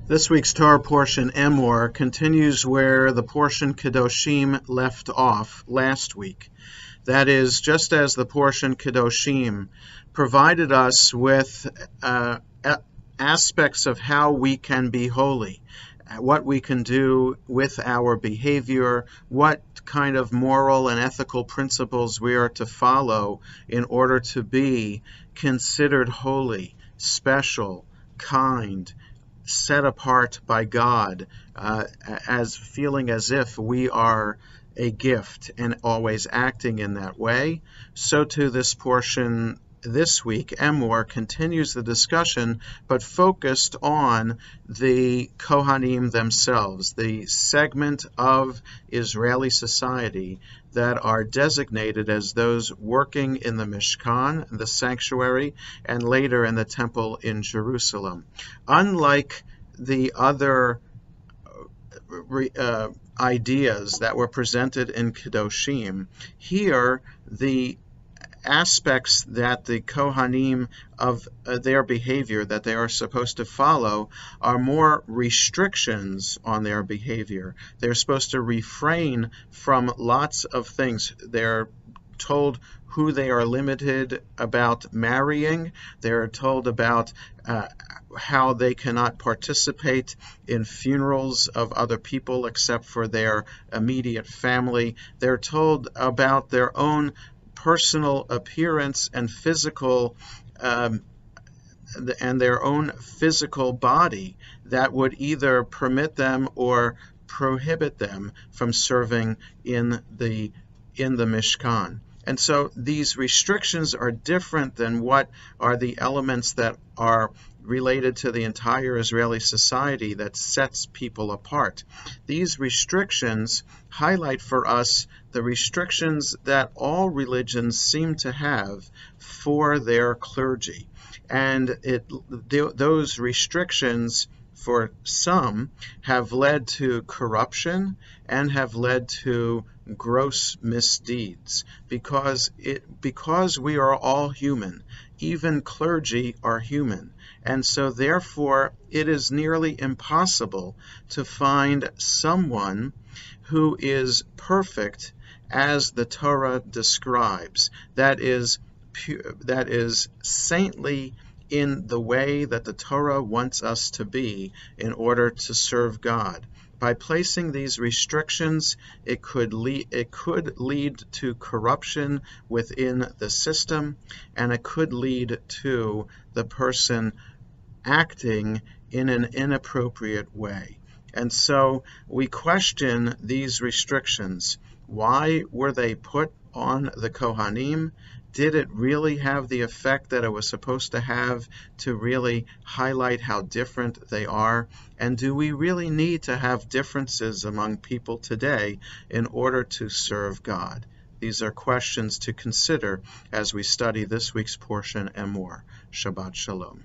This week's Torah portion, Emor, continues where the portion Kedoshim left off last week. That is, just as the portion Kedoshim provided us with aspects of how we can be holy, what we can do with our behavior, what kind of moral and ethical principles we are to follow in order to be considered holy, special, kind, set apart by God, as feeling as if we are a gift and always acting in that way. So too this portion this week, Emor, continues the discussion, but focused on the Kohanim themselves, the segment of Israeli society that are designated as those working in the Mishkan, the sanctuary, and later in the temple in Jerusalem. Unlike the other ideas that were presented in Kedoshim, here the aspects that the Kohanim of their behavior that they are supposed to follow are more restrictions on their behavior. They're supposed to refrain from lots of things. They're told who they are limited about marrying. They're told about how they cannot participate in funerals of other people except for their immediate family. They're told about their own personal appearance and physical and their own physical body that would either permit them or prohibit them from serving in the Mishkan. And so these restrictions are different than what are the elements that are related to the entire Israeli society that sets people apart. These restrictions highlight for us the restrictions that all religions seem to have for their clergy. And those restrictions, for some, have led to corruption and have led to gross misdeeds, because we are all human. Even clergy are human, and so therefore it is nearly impossible to find someone who is perfect as the Torah describes, that is saintly in the way that the Torah wants us to be in order to serve God. By placing these restrictions, it could lead to corruption within the system, and it could lead to the person acting in an inappropriate way. And so we question these restrictions. Why were they put on the Kohanim? Did it really have the effect that it was supposed to have to really highlight how different they are? And do we really need to have differences among people today in order to serve God? These are questions to consider as we study this week's portion, Emor. Shabbat Shalom.